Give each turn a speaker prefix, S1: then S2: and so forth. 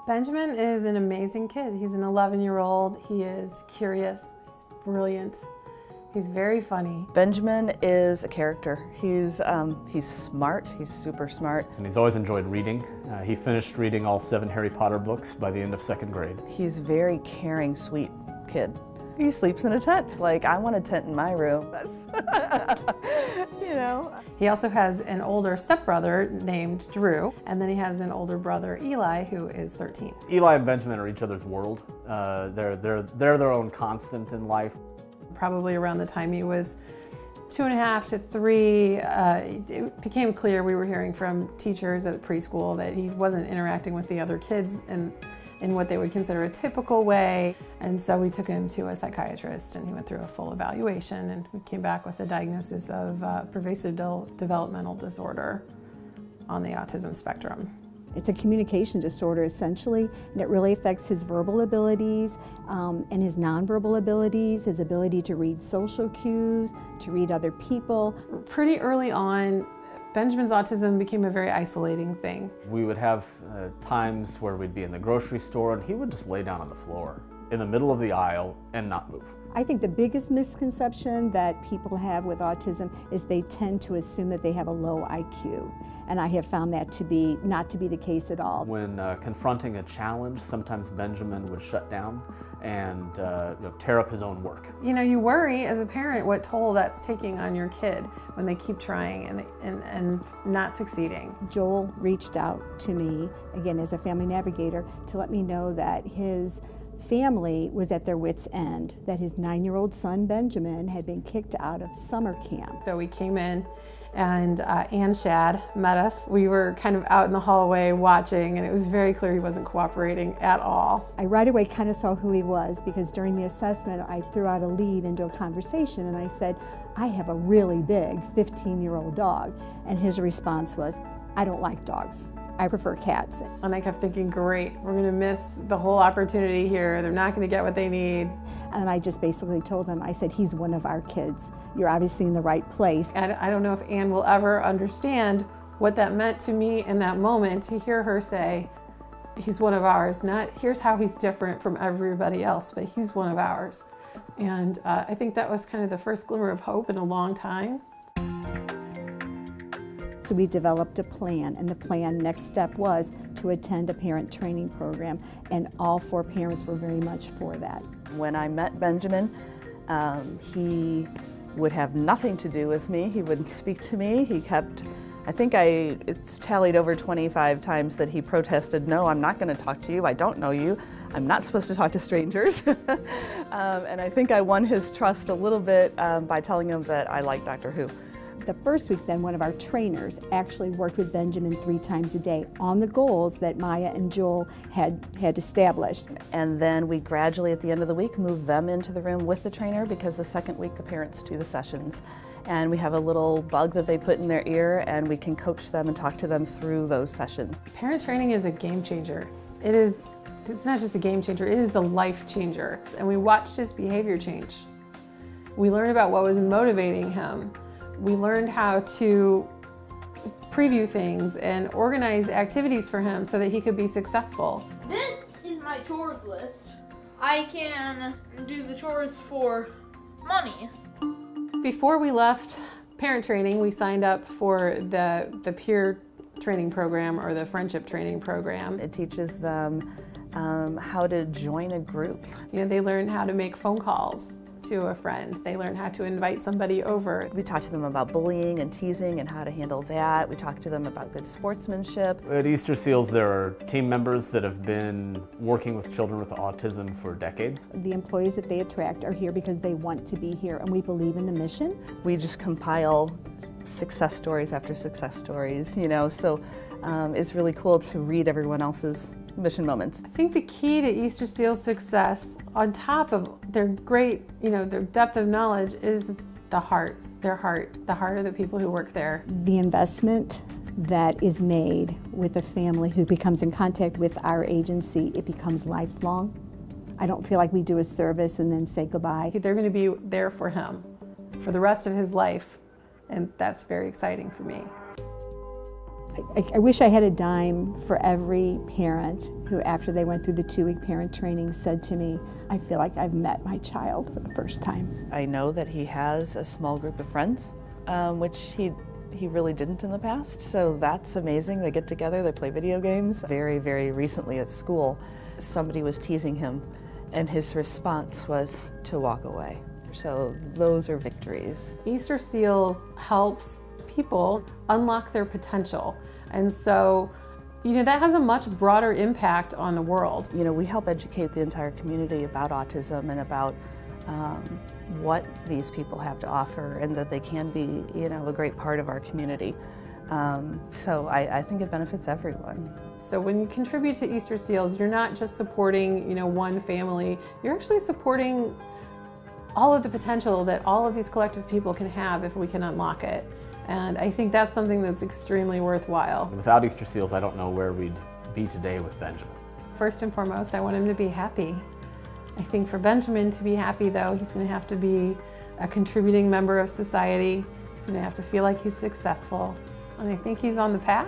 S1: Benjamin is an amazing kid. He's an 11-year-old. He is curious, he's brilliant, he's very funny.
S2: Benjamin is a character. He's smart, he's super smart.
S3: And he's always enjoyed reading. He finished reading all 7 Harry Potter books by the end of 2nd grade.
S2: He's a very caring, sweet kid. He sleeps in a tent. Like, I want a tent in my room. That's, you know.
S1: He also has an older stepbrother named Drew, and then he has an older brother, Eli, who is 13.
S3: Eli and Benjamin are each other's world. They're their own constant in life.
S1: Probably around the time he was 2.5 to 3, it became clear, we were hearing from teachers at the preschool, that he wasn't interacting with the other kids in what they would consider a typical way. And so we took him to a psychiatrist, and he went through a full evaluation, and we came back with a diagnosis of pervasive developmental disorder on the autism spectrum.
S4: It's a communication disorder essentially, and it really affects his verbal abilities and his nonverbal abilities, his ability to read social cues, to read other people.
S1: Pretty early on, Benjamin's autism became a very isolating thing.
S3: We would have times where we'd be in the grocery store and he would just lay down on the floor in the middle of the aisle and not move.
S4: I think the biggest misconception that people have with autism is they tend to assume that they have a low IQ. And I have found that to be not to be the case at all.
S3: When confronting a challenge, sometimes Benjamin would shut down and tear up his own work.
S1: You know, you worry as a parent what toll that's taking on your kid when they keep trying and not succeeding.
S4: Joel reached out to me, again as a family navigator, to let me know that his family was at their wits' end, that his 9-year-old son Benjamin had been kicked out of summer camp.
S1: So we came in, and Ann Shad met us. We were kind of out in the hallway watching, and it was very clear he wasn't cooperating at all.
S4: I right away kind of saw who he was, because during the assessment I threw out a lead into a conversation, and I said, I have a really big 15-year-old dog. And his response was, I don't like dogs. I prefer cats.
S1: And I kept thinking, great, we're gonna miss the whole opportunity here. They're not gonna get what they need.
S4: And I just basically told him, I said, he's one of our kids. You're obviously in the right place.
S1: And I don't know if Ann will ever understand what that meant to me in that moment, to hear her say, he's one of ours. Not, here's how he's different from everybody else, but he's one of ours. And I think that was kind of the first glimmer of hope in a long time.
S4: So we developed a plan, and the plan next step was to attend a parent training program, and all 4 parents were very much for that.
S2: When I met Benjamin, he would have nothing to do with me. He wouldn't speak to me. He kept, it's tallied over 25 times that he protested, no, I'm not going to talk to you. I don't know you. I'm not supposed to talk to strangers. And I think I won his trust a little bit by telling him that I like Dr. Who.
S4: The first week then, one of our trainers actually worked with Benjamin 3 times a day on the goals that Maya and Joel had established.
S2: And then we gradually, at the end of the week, moved them into the room with the trainer, because the second week the parents do the sessions. And we have a little bug that they put in their ear, and we can coach them and talk to them through those sessions.
S1: Parent training is a game changer. It's not just a game changer, it is a life changer. And we watched his behavior change. We learned about what was motivating him. We learned how to preview things and organize activities for him so that he could be successful.
S5: This is my chores list. I can do the chores for money.
S1: Before we left parent training, we signed up for the peer training program or the friendship training program.
S2: It teaches them how to join a group.
S1: You know, they learn how to make phone calls to a friend. They learn how to invite somebody over.
S2: We talk to them about bullying and teasing and how to handle that. We talk to them about good sportsmanship.
S3: At Easterseals, there are team members that have been working with children with autism for decades.
S4: The employees that they attract are here because they want to be here, and we believe in the mission.
S2: We just compile success stories after success stories, you know, so it's really cool to read everyone else's mission moments.
S1: I think the key to Easterseals' success, on top of their great, their depth of knowledge, is the heart, the heart of the people who work there.
S4: The investment that is made with a family who becomes in contact with our agency, it becomes lifelong. I don't feel like we do a service and then say goodbye.
S1: They're going to be there for him for the rest of his life, and that's very exciting for me.
S4: I wish I had a dime for every parent who, after they went through the 2-week parent training, said to me, I feel like I've met my child for the first time.
S2: I know that he has a small group of friends, which he really didn't in the past, so that's amazing. They get together, they play video games. Very, very recently at school, somebody was teasing him, and his response was to walk away. So those are victories.
S1: Easterseals helps people unlock their potential. And so, that has a much broader impact on the world.
S2: We help educate the entire community about autism and about what these people have to offer, and that they can be, a great part of our community. So I think it benefits everyone.
S1: So when you contribute to Easterseals, you're not just supporting, one family, you're actually supporting all of the potential that all of these collective people can have if we can unlock it. And I think that's something that's extremely worthwhile.
S3: Without Easterseals, I don't know where we'd be today with Benjamin.
S1: First and foremost, I want him to be happy. I think for Benjamin to be happy, though, he's going to have to be a contributing member of society. He's going to have to feel like he's successful. And I think he's on the path.